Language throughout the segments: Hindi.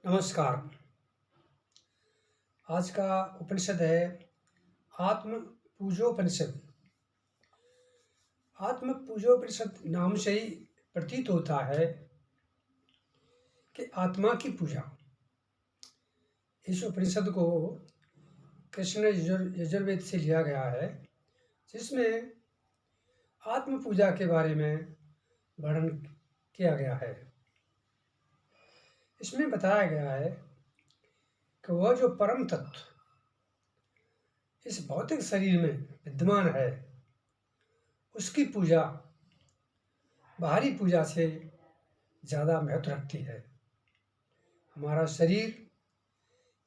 नमस्कार। आज का उपनिषद है आत्म पूजोपनिषद। आत्म पूजोपनिषद नाम से ही प्रतीत होता है कि आत्मा की पूजा। इस उपनिषद को कृष्ण यजुर्वेद से लिया गया है, जिसमें आत्म पूजा के बारे में वर्णन किया गया है। इसमें बताया गया है कि वह जो परम तत्व इस भौतिक शरीर में विद्यमान है, उसकी पूजा बाहरी पूजा से ज़्यादा महत्व रखती है। हमारा शरीर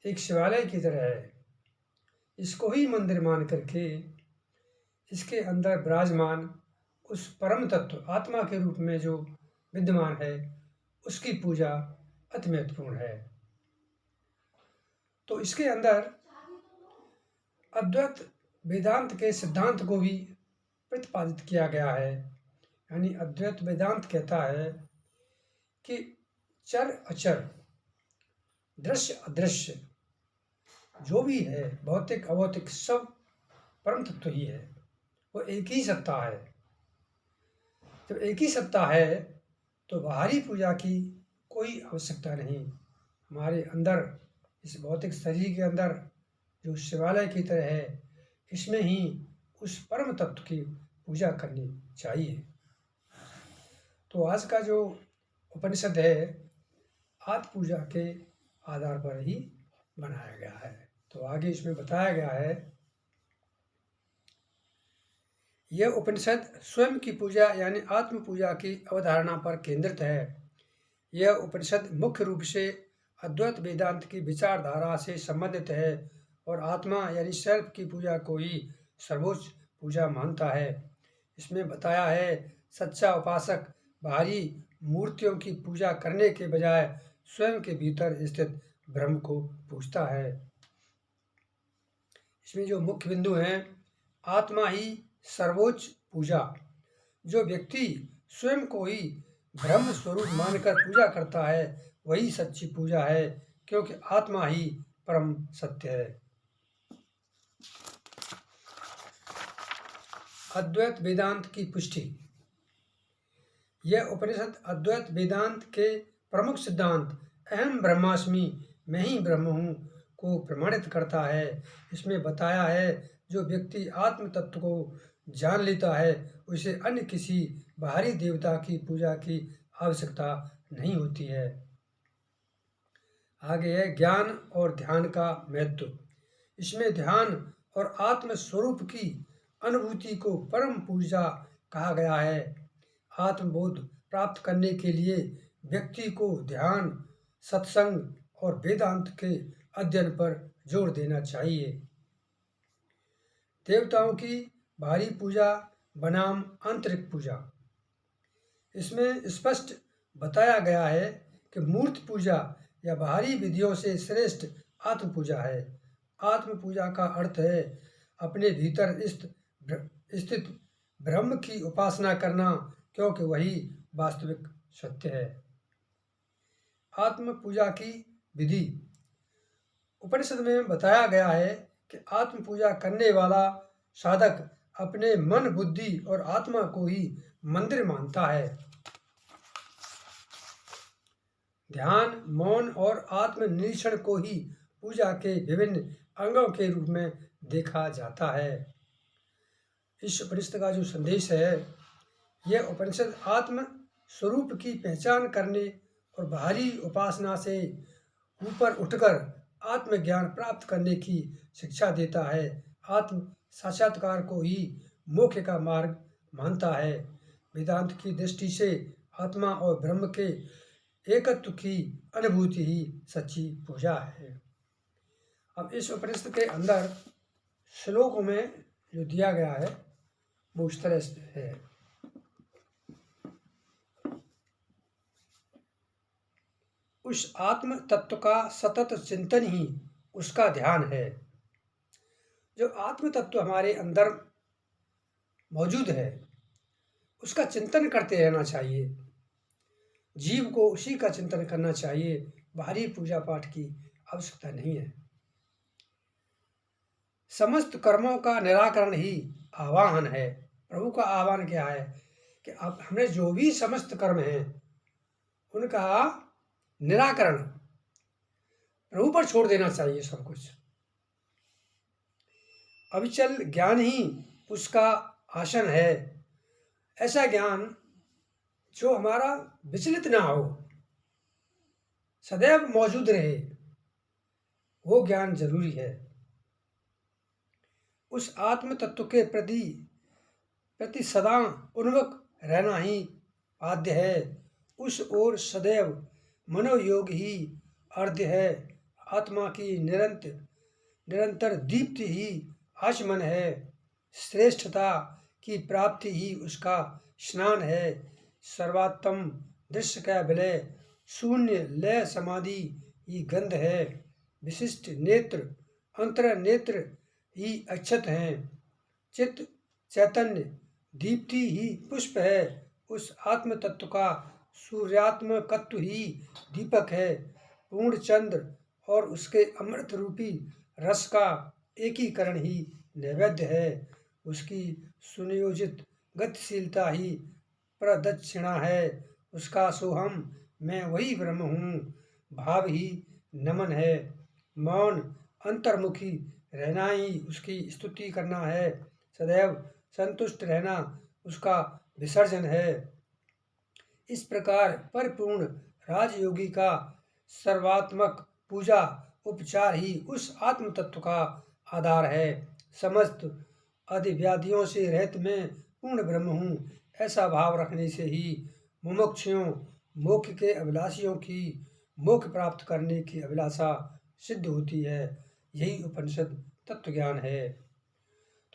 एक शिवालय की तरह है। इसको ही मंदिर मान करके इसके अंदर विराजमान उस परम तत्व आत्मा के रूप में जो विद्यमान है, उसकी पूजा अति महत्वपूर्ण है। तो इसके अंदर अद्वैत वेदांत के सिद्धांत को भी प्रतिपादित किया गया है। यानी अद्वैत वेदांत कहता है कि चर अचर, दृश्य अदृश्य जो भी है, भौतिक अभौतिक, सब परम तत्व ही है। वो एक ही सत्ता है। जब एक ही सत्ता है तो बाहरी पूजा की कोई आवश्यकता नहीं। हमारे अंदर इस भौतिक शरीर के अंदर जो शिवालय की तरह है, इसमें ही उस परम तत्व की पूजा करनी चाहिए। तो आज का जो उपनिषद है आत्म पूजा के आधार पर ही बनाया गया है। तो आगे इसमें बताया गया है, यह उपनिषद स्वयं की पूजा यानी आत्म पूजा की अवधारणा पर केंद्रित है। यह उपनिषद मुख्य रूप से अद्वैत वेदांत की विचारधारा से संबंधित है और आत्मा यानी सेल्फ की पूजा को ही सर्वोच्च पूजा मानता है। इसमें बताया है, सच्चा उपासक बाहरी मूर्तियों की पूजा करने के बजाय स्वयं के भीतर स्थित ब्रह्म को पूजता है। इसमें जो मुख्य बिंदु हैं, आत्मा ही सर्वोच्च पूजा। जो व्यक्ति स्वयं को ही ब्रह्म स्वरूप मानकर पूजा करता है, वही सच्ची पूजा है, क्योंकि आत्मा ही परम सत्य है। अद्वैत वेदांत की पुष्टि। यह उपनिषद अद्वैत वेदांत के प्रमुख सिद्धांत अहम ब्रह्मास्मि, मैं ही ब्रह्म हूँ को प्रमाणित करता है। इसमें बताया है, जो व्यक्ति आत्म तत्व को जान लेता है, उसे अन्य किसी बाहरी देवता की पूजा की आवश्यकता नहीं होती है। आगे है ज्ञान और ध्यान का महत्व। इसमें ध्यान और आत्म स्वरूप की अनुभूति को परम पूजा कहा गया है। आत्मबोध प्राप्त करने के लिए व्यक्ति को ध्यान, सत्संग और वेदांत के अध्ययन पर जोर देना चाहिए। देवताओं की बाहरी पूजा बनाम आंतरिक पूजा। इसमें स्पष्ट बताया गया है कि मूर्ति पूजा या बाहरी विधियों से श्रेष्ठ आत्म पूजा है। आत्म पूजा का अर्थ है अपने भीतर स्थित ब्रह्म की उपासना करना, क्योंकि वही वास्तविक सत्य है। आत्म पूजा की विधि। उपनिषद में बताया गया है कि आत्म पूजा करने वाला साधक अपने मन, बुद्धि और आत्मा को ही मंदिर मानता है। ध्यान, मौन और आत्म निरीक्षण को ही पूजा के विभिन्न अंगों के रूप में देखा जाता है। इस उपनिषद का जो संदेश है, यह उपनिषद आत्म स्वरूप की पहचान करने और बाहरी उपासना से ऊपर उठकर आत्मज्ञान प्राप्त करने की शिक्षा देता है। आत्म साक्षात्कार को ही मोक्ष का मार्ग मानता है। वेदांत की दृष्टि से आत्मा और ब्रह्म के एकत्व की अनुभूति ही सच्ची पूजा है। अब इस उपनिषद के अंदर श्लोकों में जो दिया गया है वो इस तरह से है, उस आत्म तत्व का सतत चिंतन ही उसका ध्यान है। जो आत्म तत्व हमारे अंदर मौजूद है, उसका चिंतन करते रहना चाहिए। जीव को उसी का चिंतन करना चाहिए। बाहरी पूजा पाठ की आवश्यकता नहीं है। समस्त कर्मों का निराकरण ही आवाहन है। प्रभु का आह्वान क्या है कि अब हमने जो भी समस्त कर्म हैं उनका निराकरण प्रभु पर छोड़ देना चाहिए। सब कुछ अविचल ज्ञान ही उसका आसन है। ऐसा ज्ञान जो हमारा विचलित ना हो, सदैव मौजूद रहे, वो ज्ञान जरूरी है। उस आत्म तत्व के प्रति सदा उन्मुख रहना ही आद्य है। उस ओर सदैव मनोयोग ही अर्ध्य है। आत्मा की निरंतर दीप्ति ही आचमन है। श्रेष्ठता की प्राप्ति ही उसका स्नान है। सर्वात्म दृश्य का विलय शून्य लय समाधि ही गंध है। विशिष्ट नेत्र अंतर नेत्र ही अक्षत हैं। चित्त चैतन्य दीप्ति ही पुष्प है। उस आत्म तत्व का सूर्यात्मकत्व ही दीपक है। पूर्ण चंद्र और उसके अमृत रूपी रस का एकीकरण ही नैवेद्य है। उसकी सुनियोजित गतिशीलता ही प्रदक्षिणा है। उसका सोहम मैं वही ब्रह्म हूँ भाव ही नमन है। मौन अंतर्मुखी रहना ही उसकी स्तुति करना है। सदैव संतुष्ट रहना उसका विसर्जन है। इस प्रकार परिपूर्ण राजयोगी का सर्वात्मक पूजा उपचार ही उस आत्म तत्व का आधार है। समस्त अधिव्याधियों से रहित मैं पूर्ण ब्रह्म हूँ, ऐसा भाव रखने से ही मुमुक्षुओं मोक्ष के अभिलाषियों की मोक्ष प्राप्त करने की अभिलाषा सिद्ध होती है। यही उपनिषद तत्व ज्ञान है।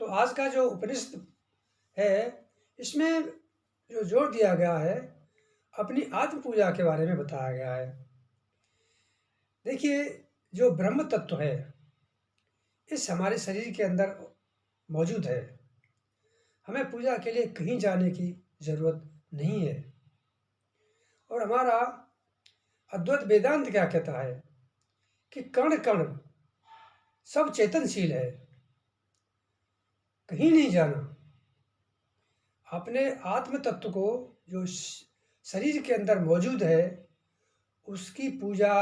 तो आज का जो उपनिषद है, इसमें जो जोर दिया गया है अपनी आत्म पूजा के बारे में बताया गया है। देखिए, जो ब्रह्म तत्व है इस हमारे शरीर के अंदर मौजूद है। हमें पूजा के लिए कहीं जाने की जरूरत नहीं है। और हमारा अद्वैत वेदांत क्या कहता है कि कण कण सब चेतनशील है, कहीं नहीं जाना। अपने आत्म तत्व को जो शरीर के अंदर मौजूद है उसकी पूजा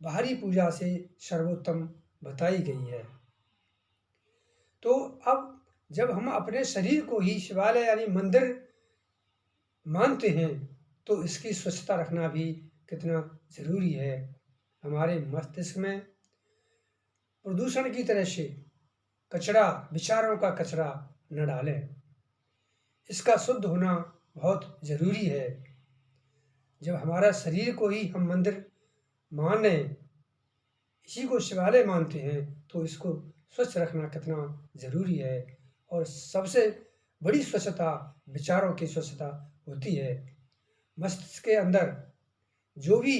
बाहरी पूजा से सर्वोत्तम बताई गई है। तो अब जब हम अपने शरीर को ही शिवालय यानी मंदिर मानते हैं तो इसकी स्वच्छता रखना भी कितना जरूरी है। हमारे मस्तिष्क में प्रदूषण की तरह से कचरा, विचारों का कचरा न डालें। इसका शुद्ध होना बहुत जरूरी है। जब हमारा शरीर को ही हम मंदिर माने, इसी को शिवालय मानते हैं, तो इसको स्वच्छ रखना कितना जरूरी है। और सबसे बड़ी स्वच्छता विचारों की स्वच्छता होती है। मस्तिष्क के अंदर जो भी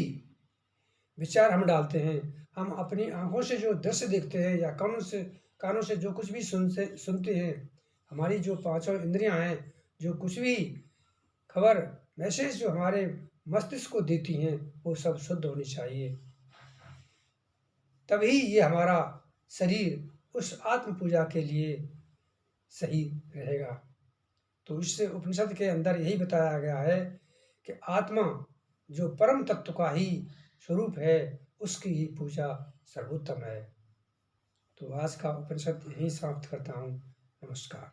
विचार हम डालते हैं, हम अपनी आंखों से जो दृश्य देखते हैं या कानों से जो कुछ भी सुनते हैं, हमारी जो पांचों इंद्रियां हैं, जो कुछ भी खबर मैसेज जो हमारे मस्तिष्क को देती हैं, वो सब शुद्ध होनी चाहिए। तभी ये हमारा शरीर उस आत्म पूजा के लिए सही रहेगा। तो इससे उपनिषद के अंदर यही बताया गया है कि आत्मा जो परम तत्व का ही स्वरूप है, उसकी ही पूजा सर्वोत्तम है। तो आज का उपनिषद यहीं समाप्त करता हूँ। नमस्कार।